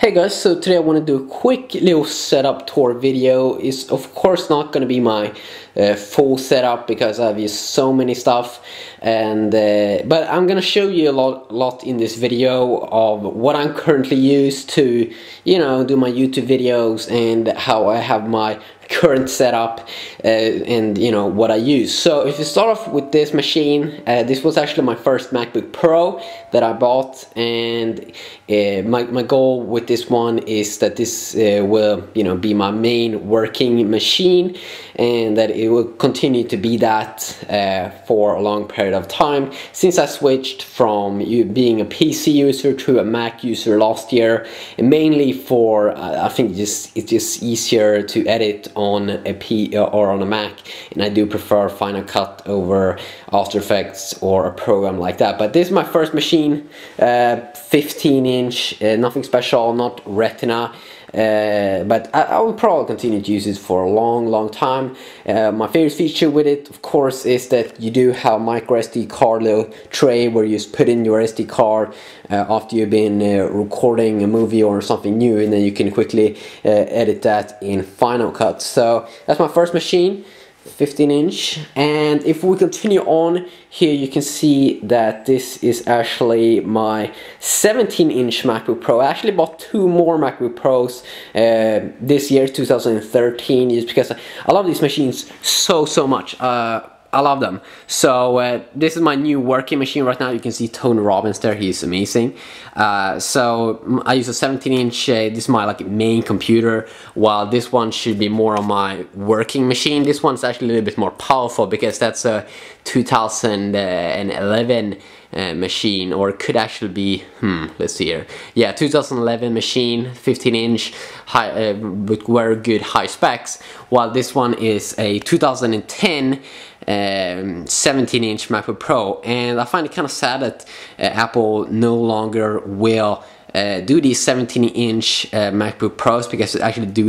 Hey guys, so today I want to do a quick little setup tour video. It's of course not going to be my full setup because I've used so many stuff, and but I'm going to show you a lot in this video of what I'm currently used to, do my YouTube videos and how I have my current setup and what I use. So if you start off with this machine, this was actually my first MacBook Pro that I bought, and my goal with this one is that this will be my main working machine, and that it will continue to be that for a long period of time, since I switched from being a PC user to a Mac user last year, and mainly for I think it's just easier to edit on a P or on a Mac, and I do prefer Final Cut over After Effects or a program like that. But this is my first machine, 15-inch, nothing special, not Retina. But I will probably continue to use it for a long time. My favorite feature with it, of course, is that you do have a micro SD card little tray where you just put in your SD card after you've been recording a movie or something new, and then you can quickly edit that in Final Cut. So that's my first machine, 15-inch. And if we continue on here, you can see that this is actually my 17-inch MacBook Pro. I actually bought two more MacBook Pros this year, 2013, just because I love these machines so much. I love them. So this is my new working machine right now. You can see Tony Robbins there, he's amazing. So I use a 17-inch, this is my main computer, while this one should be more on my working machine. This one's actually a little bit more powerful because that's a 2011 machine, or it could actually be, let's see here, yeah, 2011 machine, 15-inch, high, with very good high specs, while this one is a 2010 17-inch MacBook Pro. And I find it kind of sad that Apple no longer will do these 17-inch MacBook Pros, because actually do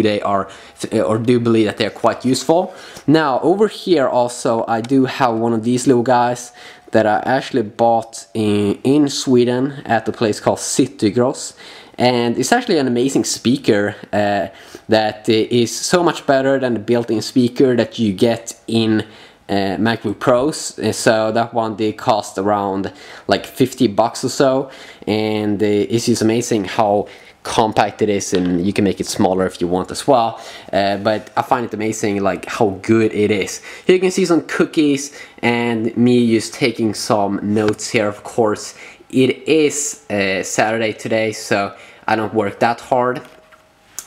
believe that they're quite useful. Now over here also I do have one of these little guys that I actually bought in Sweden at the place called Citygross, and it's actually an amazing speaker that is so much better than the built-in speaker that you get in MacBook Pros. So that one did cost around like 50 bucks or so, and it's just amazing how compact it is, and you can make it smaller if you want as well, but I find it amazing how good it is. Here you can see some cookies and me just taking some notes here. Of course it is Saturday today, so I don't work that hard.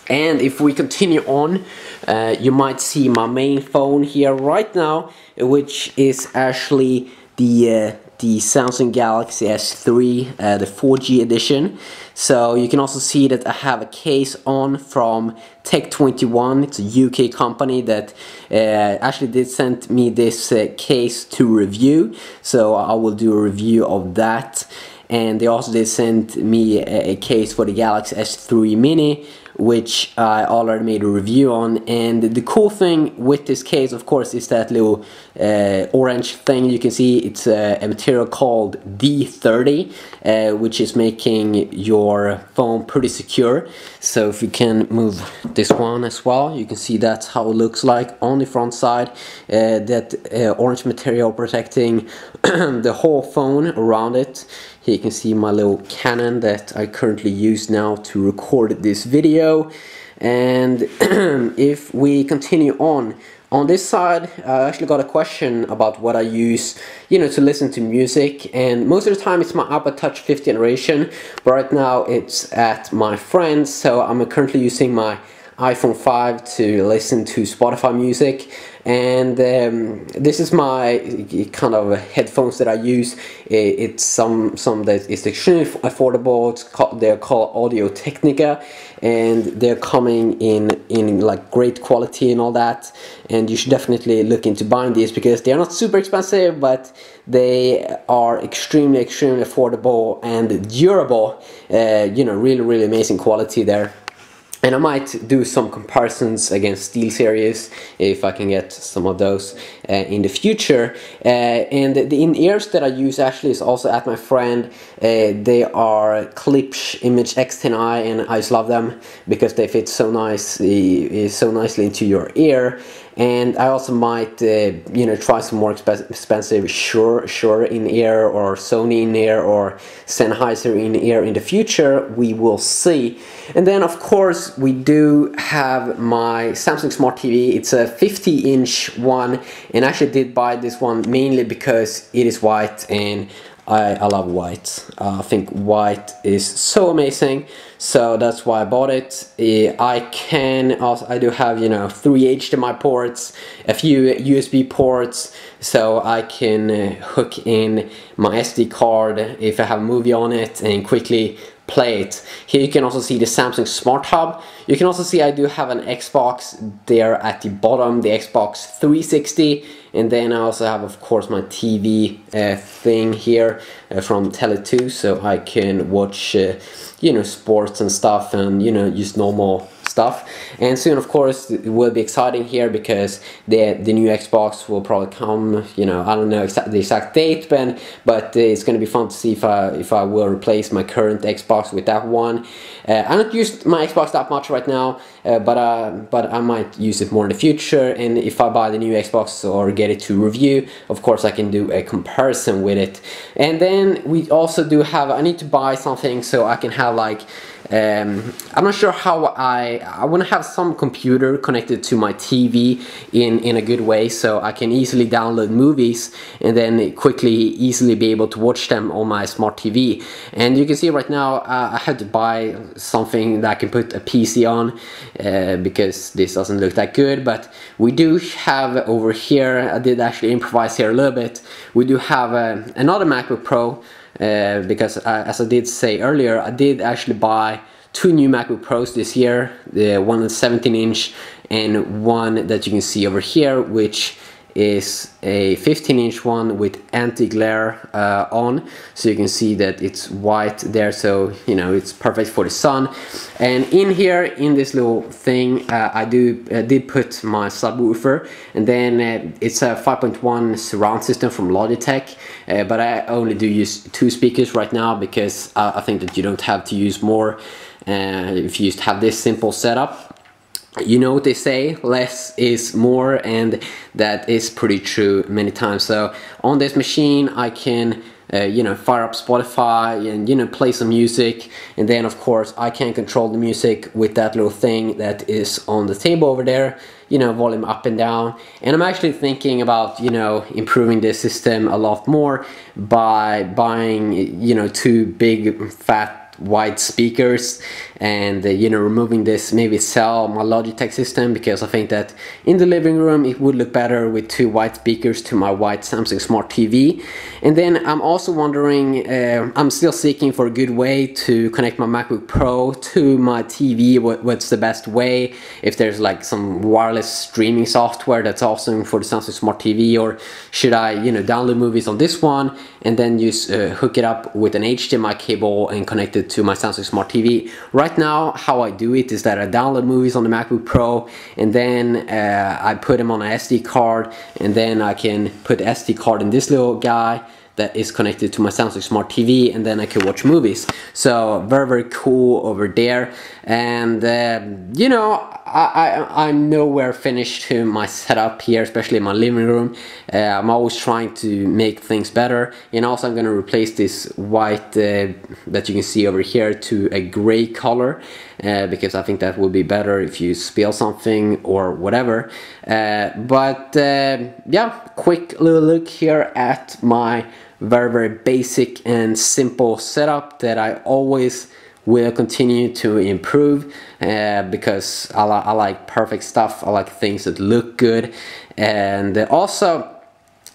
And if we continue on, you might see my main phone here right now, which is actually the Samsung Galaxy S3, the 4G edition. So you can also see that I have a case on from Tech21. It's a UK company that actually did send me this case to review, so I will do a review of that. And they also did send me a case for the Galaxy S3 Mini, which I already made a review on. And the cool thing with this case, of course, is that little orange thing you can see. It's a material called D30, which is making your phone pretty secure. So if you can move this one as well, you can see that's how it looks like on the front side. That orange material protecting the whole phone around it. Here you can see my little Canon that I currently use now to record this video. And if we continue on this side, I actually got a question about what I use, to listen to music. And most of the time it's my iPod Touch 5th generation, but right now it's at my friend's, so I'm currently using my iPhone 5 to listen to Spotify music. And this is my kind of headphones that I use. It's some that is extremely affordable. They're called Audio Technica, and they're coming in great quality and all that. And you should definitely look into buying these, because they are not super expensive, but they are extremely affordable and durable. Really amazing quality there. And I might do some comparisons against SteelSeries if I can get some of those in the future. And the in-ears that I use actually is also at my friend. They are Klipsch Image X10i, and I just love them because they fit so nicely into your ear. And I also might, you know, try some more expensive Shure in-ear or Sony in-ear or Sennheiser in-ear in the future. We will see. And then of course we do have my Samsung Smart TV. It's a 50-inch one, and I actually did buy this one mainly because it is white, and I love white. I think white is so amazing, so that's why I bought it. I do have, you know, 3 HDMI ports, a few USB ports, so I can hook in my SD card if I have a movie on it and quickly play it. Here you can also see the Samsung Smart Hub. You can also see I do have an Xbox there at the bottom, the Xbox 360, and then I also have, of course, my TV thing here from Tele2, so I can watch you know, sports and stuff, and, you know, just normal stuff. And soon, of course, it will be exciting here because the new Xbox will probably come, you know, I don't know the exact date, but it's going to be fun to see if I will replace my current Xbox with that one. I don't use my Xbox that much right now, but I might use it more in the future, and if I buy the new Xbox or get it to review, of course I can do a comparison with it. And then we also do have, I need to buy something so I can have like, I'm not sure how I want to have some computer connected to my TV in a good way, so I can easily download movies and then easily be able to watch them on my smart TV. And you can see right now I had to buy something that I can put a PC on because this doesn't look that good, but we do have over here, I did actually improvise here a little bit, we do have another MacBook Pro. Because as I did say earlier, I did actually buy 2 new MacBook Pros this year, the one that's 17-inch and one that you can see over here, which is a 15-inch one with anti-glare on, so you can see that it's white there, so you know it's perfect for the sun. And in here, in this little thing, I did put my subwoofer, and then it's a 5.1 surround system from Logitech, but I only do use 2 speakers right now because I think that you don't have to use more if you just have this simple setup. You know what they say, less is more, and that is pretty true many times. So on this machine I can you know, fire up Spotify and, you know, play some music, and then of course I can control the music with that little thing that is on the table over there, you know, volume up and down. And I'm actually thinking about, you know, improving this system a lot more by buying, you know, 2 big fat white speakers, and you know, removing this, maybe sell my Logitech system, because I think that in the living room it would look better with 2 white speakers to my white Samsung Smart TV. And then I'm also wondering, I'm still seeking for a good way to connect my MacBook Pro to my TV. What's the best way? If there's like some wireless streaming software that's awesome for the Samsung Smart TV, or should I, you know, download movies on this one and then just hook it up with an HDMI cable and connect it to my Samsung Smart TV. Right now, how I do it is that I download movies on the MacBook Pro, and then I put them on an SD card, and then I can put the SD card in this little guy that is connected to my Samsung Smart TV, and then I can watch movies. So very, very cool over there. And you know, I'm nowhere finished to my setup here, especially in my living room. I'm always trying to make things better, and also I'm going to replace this white that you can see over here to a gray color, because I think that would be better if you spill something or whatever. Yeah, quick little look here at my very, very basic and simple setup that I always will continue to improve, because I like perfect stuff. I like things that look good. And also,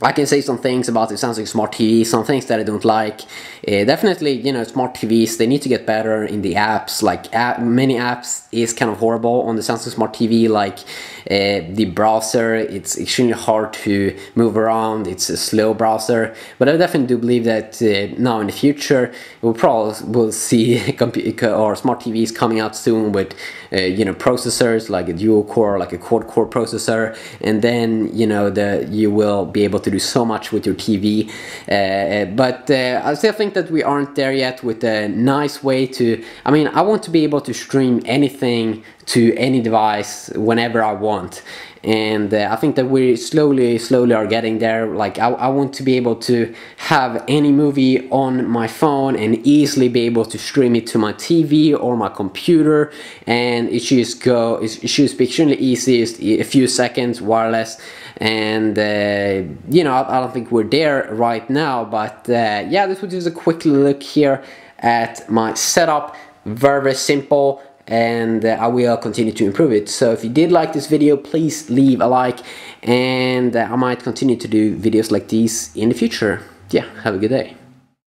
I can say some things about the Samsung Smart TV, some things that I don't like. Definitely, you know, smart TVs, they need to get better in the apps. Like many apps is kind of horrible on the Samsung Smart TV, like the browser, it's extremely hard to move around, it's a slow browser. But I definitely do believe that now in the future, we'll probably will see or smart TVs coming out soon with you know, processors like a dual core, like a quad core processor, and then you know you will be able to do so much with your TV. But I still think that we aren't there yet with a nice way to, I mean, I want to be able to stream anything to any device whenever I want, and I think that we slowly are getting there. Like I want to be able to have any movie on my phone and easily be able to stream it to my TV or my computer, and it should be extremely easy, a few seconds, wireless. And you know, I don't think we're there right now, but yeah, this was just a quick look here at my setup. Very simple, and I will continue to improve it. So if you did like this video, please leave a like, and I might continue to do videos like these in the future. Yeah, have a good day.